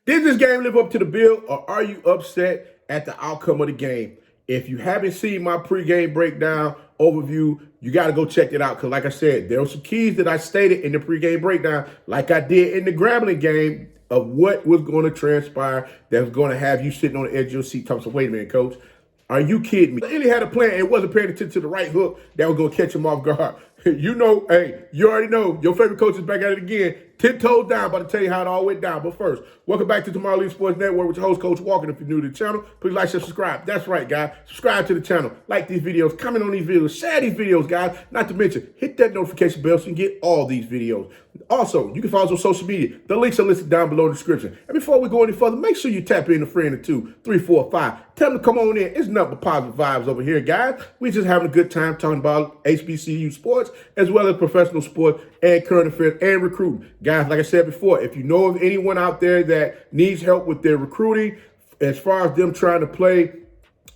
Did this game live up to the bill, or are you upset at the outcome of the game? If you haven't seen my pregame breakdown overview, you got to go check it out. Because like I said, there were some keys that I stated in the pregame breakdown, like I did in the Grambling game, of what was going to transpire that was going to have you sitting on the edge of your seat talking, wait a minute, coach. Are you kidding me? Hill-Eley had a plan and wasn't paying attention to the right hook that was going to catch him off guard. You know, hey, you already know, your favorite coach is back at it again. 10 toes down, about to tell you how it all went down. But first, welcome back to Tomorrow League Sports Network with your host, Coach Walker. If you're new to the channel, please like, share, subscribe. That's right, guys. Subscribe to the channel. Like these videos. Comment on these videos. Share these videos, guys. Not to mention, hit that notification bell so you can get all these videos. Also, you can follow us on social media. The links are listed down below in the description. And before we go any further, make sure you tap in a friend or 2, 3, 4, 5. Tell them to come on in. It's nothing but positive vibes over here, guys. We're just having a good time talking about HBCU sports as well as professional sports and current affairs and recruiting. Guys, like I said before, if you know of anyone out there that needs help with their recruiting, as far as them trying to play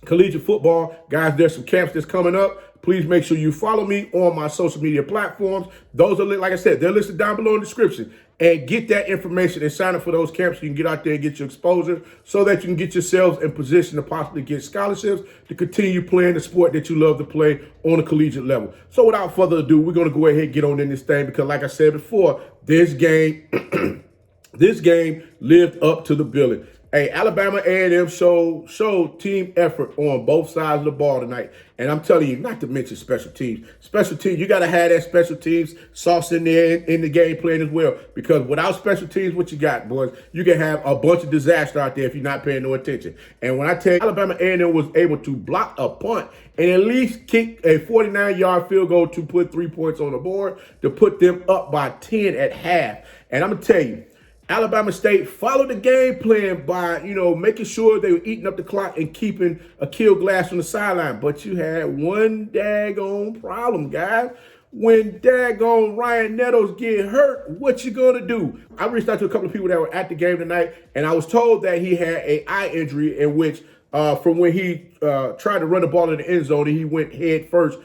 collegiate football, guys, there's some camps that's coming up. Please make sure you follow me on my social media platforms. Those are, like I said, they're listed down below in the description. And get that information and sign up for those camps so you can get out there and get your exposure so that you can get yourselves in position to possibly get scholarships to continue playing the sport that you love to play on a collegiate level. So without further ado, we're going to go ahead and get on in this thing because like I said before, this game, this game lived up to the billing. Hey, Alabama A&M showed team effort on both sides of the ball tonight. And I'm telling you, not to mention special teams. Special teams, you got to have that special teams sauce in there in the game plan as well. Because without special teams, what you got, boys? You can have a bunch of disaster out there if you're not paying no attention. And when I tell you, Alabama A&M was able to block a punt and at least kick a 49-yard field goal to put 3 points on the board to put them up by 10 at half. And I'm going to tell you, Alabama State followed the game plan by, making sure they were eating up the clock and keeping a kill glass on the sideline. But you had one daggone problem, guys. When daggone Ryan Nettles get hurt, what you gonna do? I reached out to a couple of people that were at the game tonight, and I was told that he had an eye injury in which, from when he tried to run the ball in the end zone, he went head first,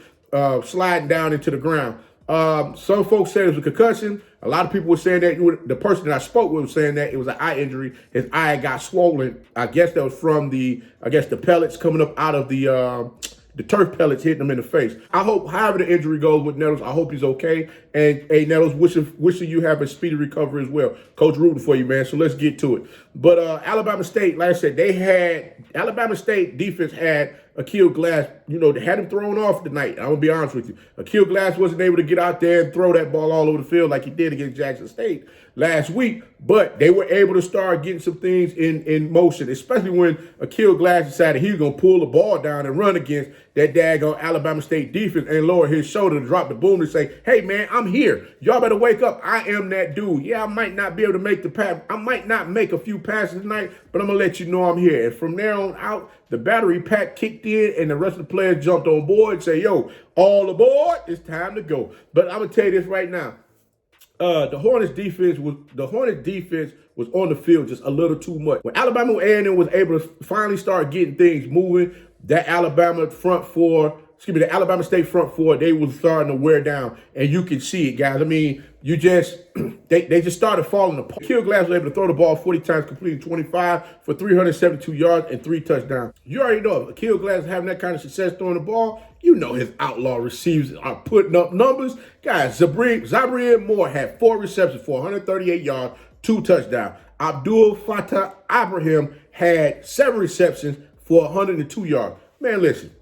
sliding down into the ground. Some folks said it was a concussion. A lot of people were saying that the person that I spoke with was saying that it was an eye injury. His eye got swollen. I guess that was from the pellets coming up out of the turf pellets hitting him in the face. I hope, however the injury goes with Nettles, I hope he's okay. And hey, Nettles, wishing you have a speedy recovery as well. Coach rooting for you, man. So let's get to it. But Alabama State, like I said, Alabama State defense had Akil Glass, they had him thrown off tonight. I'm going to be honest with you. Akil Glass wasn't able to get out there and throw that ball all over the field like he did against Jackson State last week, but they were able to start getting some things in motion, especially when Akil Glass decided he was going to pull the ball down and run against that daggone Alabama State defense and lower his shoulder to drop the boom and say, hey, man, I'm here. Y'all better wake up. I am that dude. Yeah, I might not be able to make the pass. I might not make a few passes tonight, but I'm going to let you know I'm here. And from there on out, the battery pack kicked in and the rest of the players jumped on board and say, yo, all aboard. It's time to go. But I'm going to tell you this right now. The Hornets defense was on the field just a little too much. When Alabama A&M was able to finally start getting things moving, the Alabama State front four, they was starting to wear down, and you can see it, guys. I mean, they just started falling apart. Akil Glass was able to throw the ball 40 times, completing 25 for 372 yards and 3 touchdowns. You already know if Akil Glass is having that kind of success throwing the ball, you know his outlaw receivers are putting up numbers. Guys, Zabrian Moore had 4 receptions for 138 yards, 2 touchdowns. Adbul-Fatai Ibrahim had 7 receptions for 102 yards. Man, listen,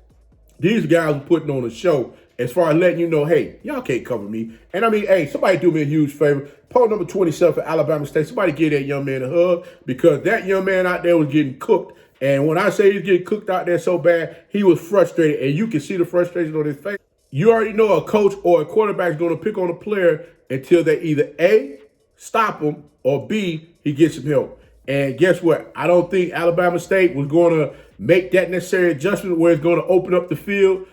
these guys are putting on a show as far as letting you know, hey, y'all can't cover me. And I mean, hey, somebody do me a huge favor. Poll number 27 for Alabama State. Somebody give that young man a hug because that young man out there was getting cooked. And when I say he's getting cooked out there so bad, he was frustrated. And you can see the frustration on his face. You already know a coach or a quarterback is going to pick on a player until they either A, stop him, or B, he gets some help. And guess what? I don't think Alabama State was going to make that necessary adjustment where it's going to open up the field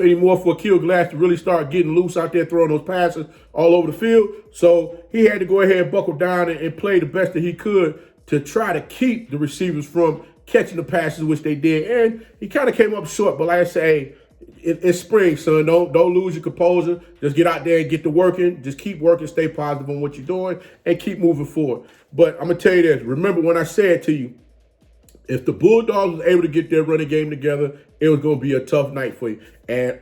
anymore for Akil Glass to really start getting loose out there, throwing those passes all over the field. So he had to go ahead and buckle down and play the best that he could to try to keep the receivers from catching the passes, which they did. And he kind of came up short. But like I say, It's spring, son. Don't lose your composure. Just get out there and get to working. Just keep working. Stay positive on what you're doing and keep moving forward. But I'm gonna tell you this. Remember when I said to you, if the Bulldogs was able to get their running game together, it was going to be a tough night for you. And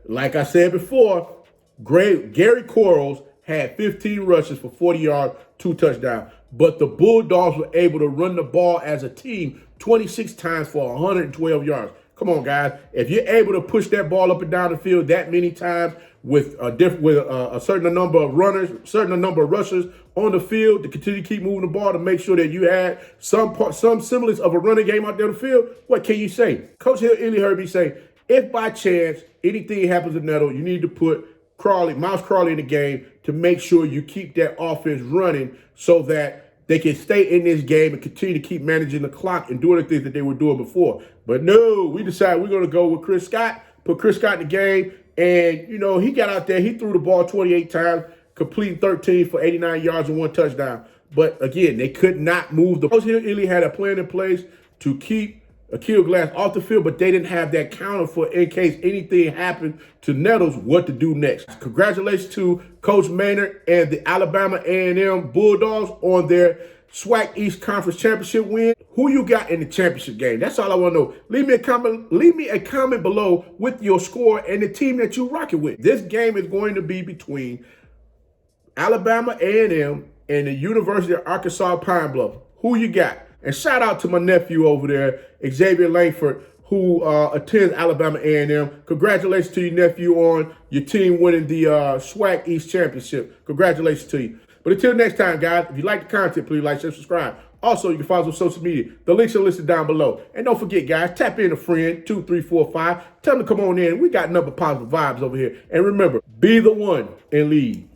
like I said before, Gary Quarles had 15 rushes for 40 yards, 2 touchdowns. But the Bulldogs were able to run the ball as a team 26 times for 112 yards. Come on, guys. If you're able to push that ball up and down the field that many times with a certain number of runners, certain number of rushers on the field to continue to keep moving the ball to make sure that you had some semblance of a running game out there on the field, what can you say? Coach Hill-Eley heard me say, if by chance anything happens to Nettles, you need to put Miles Crawley in the game to make sure you keep that offense running so that they can stay in this game and continue to keep managing the clock and doing the things that they were doing before. But no, we decided we're going to go with Chris Scott, put Chris Scott in the game. And, you know, he got out there. He threw the ball 28 times, completing 13 for 89 yards and 1 touchdown. But, again, they could not move. The Coach Hill-Eley had a plan in place to keep Akil Glass off the field, but they didn't have that counter for in case anything happened to Nettles, what to do next. Congratulations to Coach Maynard and the Alabama A&M Bulldogs on their SWAC East Conference Championship win. Who you got in the championship game? That's all I want to know. Leave me a comment below with your score and the team that you're rocking with. This game is going to be between Alabama A&M and the University of Arkansas Pine Bluff. Who you got? And shout out to my nephew over there, Xavier Langford, who attends Alabama A&M. Congratulations to your nephew on your team winning the SWAC East Championship. Congratulations to you. But until next time, guys, if you like the content, please like, share, subscribe. Also, you can follow us on social media. The links are listed down below. And don't forget, guys, tap in a friend, 2, 3, 4, 5. Tell them to come on in. We got nothing but positive vibes over here. And remember, be the one and lead.